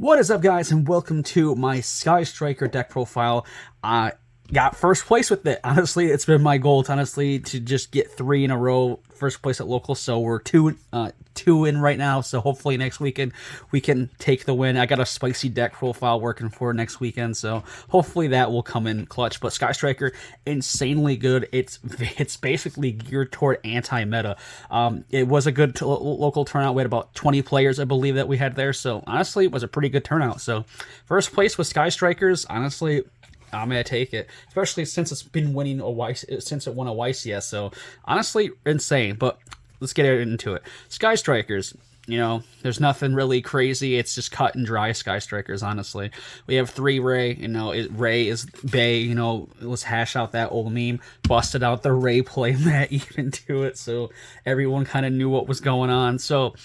What is up, guys, and welcome to my Sky Striker deck profile. I got first place with it. Honestly, it's been my goal to just get 3 in a row, first place at local. So we're two in right now. So hopefully next weekend we can take the win. I got a spicy deck profile working for next weekend, so hopefully that will come in clutch. But Sky Striker, insanely good. It's basically geared toward anti-meta. It was a good local turnout. We had about 20 players, I believe, that we had there. So honestly, it was a pretty good turnout. So first place with Sky Strikers, honestly, I'm gonna take it, especially since it's been winning since it won a YCS. So honestly, insane. But let's get into it. Sky Strikers, you know, there's nothing really crazy. It's just cut and dry Sky Strikers. Honestly, we have 3 Ray. You know, Ray is Bay. You know, let's hash out that old meme. Busted out the Ray play mat even to it, so everyone kind of knew what was going on. So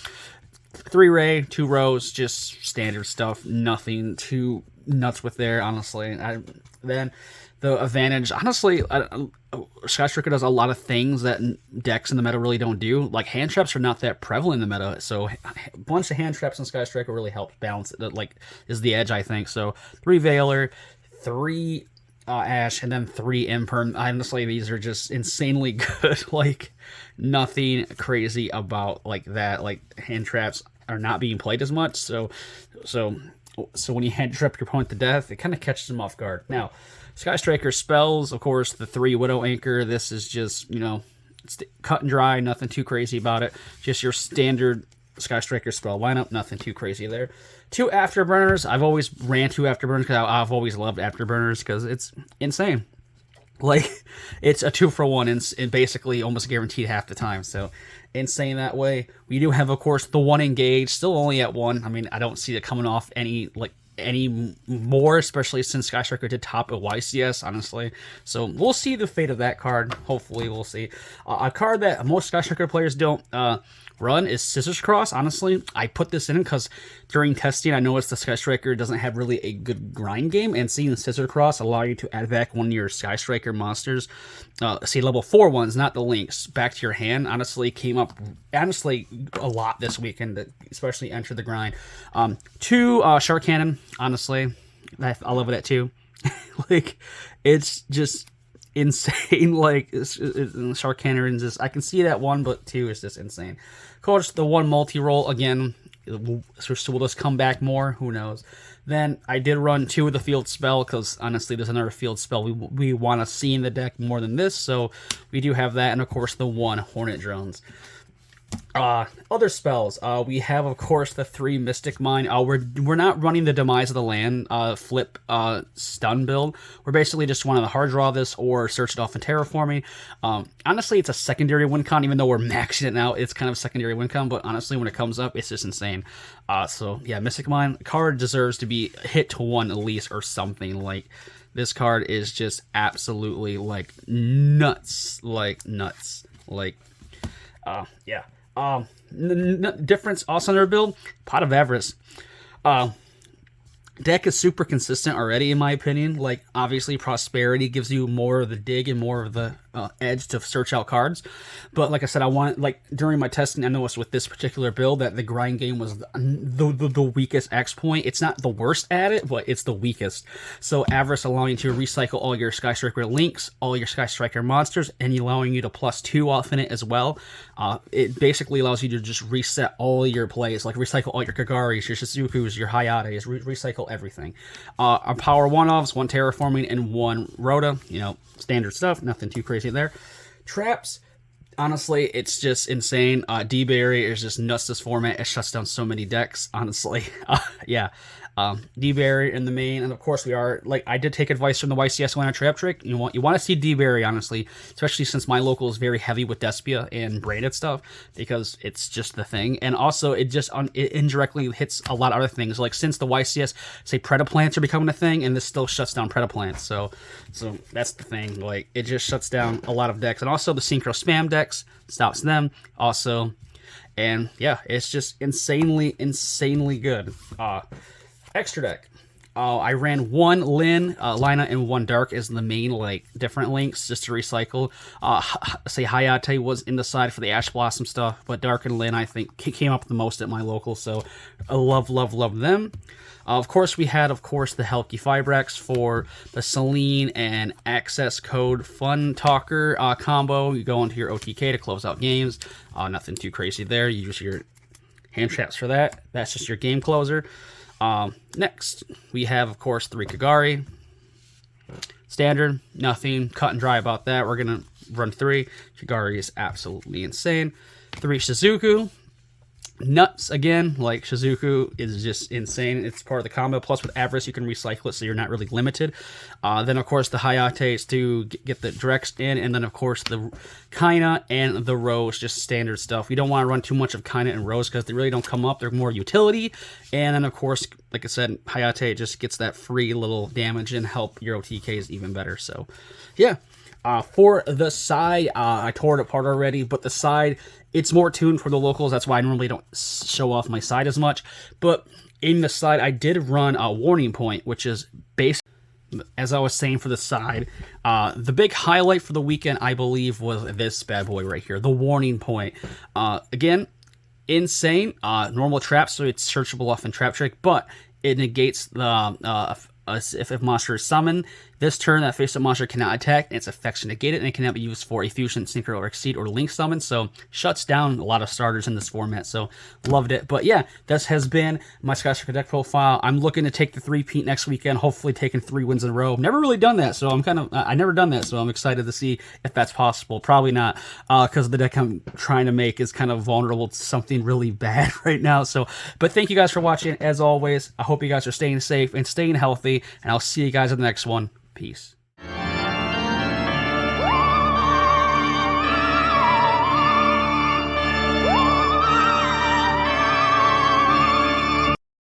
3 Ray, 2 Rose, just standard stuff. Nothing too nuts with there, honestly. Then the advantage, honestly, Sky Striker does a lot of things that decks in the meta really don't do. Like, hand traps are not that prevalent in the meta, so a bunch of hand traps in Sky Striker really helps balance it. Like, is the edge, I think. So 3 Veiler, 3 Ash, and then 3 Imperm. Honestly, these are just insanely good. Like, nothing crazy about like that. Like, hand traps are not being played as much, so when you hand trap your opponent to death, it kind of catches them off guard. Now, Sky Striker spells, of course, the 3 Widow Anchor. This is just, you know, it's cut and dry, nothing too crazy about it. Just your standard Sky Striker spell lineup, nothing too crazy there. 2 Afterburners. I've always ran 2 Afterburners because I've always loved Afterburners because it's insane. Like, it's a 2-for-1 and basically almost guaranteed half the time. So insane that way. We do have, of course, the 1 Engage, still only at 1. I mean, I don't see it coming off any more, especially since Sky Striker did top at YCS, honestly. So we'll see the fate of that card. Hopefully, we'll see. A card that most Sky Striker players don't run is Scissors Cross. Honestly, I put this in because during testing, I noticed the Sky Striker doesn't have really a good grind game, and seeing the Scissors Cross allow you to add back one of your Sky Striker monsters, say level 4 ones, not the links, back to your hand, honestly came up a lot this weekend, especially enter the grind. 2 Shark Cannon, honestly, I love it at 2. Like, it's just insane. Like, Shark Cannon is just, I can see that 1, but 2 is just insane. Of course, the 1 multi-roll, again, will this come back more? Who knows? Then I did run 2 of the field spell because, honestly, there's another field spell we want to see in the deck more than this, so we do have that. And, of course, the 1 Hornet Drones. Other spells, we have, of course, the 3 Mystic Mine. We're not running the Demise of the Land flip stun build. We're basically just wanting to hard draw this or search it off in terraforming. Honestly, it's a secondary win con, even though we're maxing it now. It's kind of a secondary win con, but honestly, when it comes up, it's just insane. So yeah, Mystic Mine card deserves to be hit to 1 at least or something. Like, this card is just absolutely like nuts, yeah. Difference also in their build, Pot of Avarice. Deck is super consistent already, in my opinion. Like, obviously, Prosperity gives you more of the dig and more of the edge to search out cards. But like I said, during my testing, I noticed with this particular build that the grind game was the weakest X point. It's not the worst at it, but it's the weakest. So Avarice allowing you to recycle all your Sky Striker links, all your Sky Striker monsters, and allowing you to +2 off in it as well. It basically allows you to just reset all your plays, like recycle all your Kagaris, your Shizukus, your Hayates, recycle everything. Our power 1-offs, 1 terraforming, and 1 Rhoda. You know, standard stuff, nothing too crazy there. Traps, honestly, it's just insane. D-Berry is just nuts this format. It shuts down so many decks, honestly. Yeah. D-Berry in the main, and of course we are, like, I did take advice from the YCS winner Trap Trick. You want to see D-Berry, honestly, especially since my local is very heavy with Despia and branded stuff, because it's just the thing. And also, it indirectly hits a lot of other things. Like, since the YCS, say, Predaplants are becoming a thing, and this still shuts down Predaplants. So that's the thing. Like, it just shuts down a lot of decks. And also the Synchro Spam decks stops them also. And yeah, it's just insanely good. Extra deck. I ran one Lin, Lina, and one Dark as the main, like, different links just to recycle. Say Hayate was in the side for the Ash Blossom stuff, but Dark and Lin, I think, came up the most at my local, so I love them. Of course, we had, the Helki Fibrex for the Celine and Access Code Fun Talker combo. You go into your OTK to close out games. Nothing too crazy there. You use your hand traps for that. That's just your game closer. Next, we have, of course, 3 Kagari. Standard, nothing cut and dry about that. We're going to run 3. Kagari is absolutely insane. 3 Shizuku. Nuts again, like Shizuku is just insane. It's part of the combo. Plus, with Avarice, you can recycle it, so you're not really limited. Then, of course, the Hayates to get the directs in, and then, of course, the Kaina and the Rose, just standard stuff. You don't want to run too much of Kaina and Rose because they really don't come up. They're more utility. And then, of course, like I said, Hayate just gets that free little damage and help your OTKs even better. So, yeah. For the side, I tore it apart already, but the side, it's more tuned for the locals. That's why I normally don't show off my side as much. But in the side, I did run a Warning Point, which is based, as I was saying, for the side. The big highlight for the weekend, I believe, was this bad boy right here, the Warning Point. Again, insane. Normal trap, so it's searchable off in Trap Trick, but it negates the if monster is summoned. This turn, that face-up monster cannot attack, and its effects are negated, and it cannot be used for a Fusion, Synchro, or Exceed, or Link summon, so shuts down a lot of starters in this format, so loved it. But yeah, this has been my Sky Striker deck profile. I'm looking to take the 3-peat next weekend, hopefully taking 3 wins in a row. Never really done that, so I've never done that, so I'm excited to see if that's possible. Probably not, because the deck I'm trying to make is kind of vulnerable to something really bad right now, so, but thank you guys for watching. As always, I hope you guys are staying safe and staying healthy, and I'll see you guys in the next one. Peace.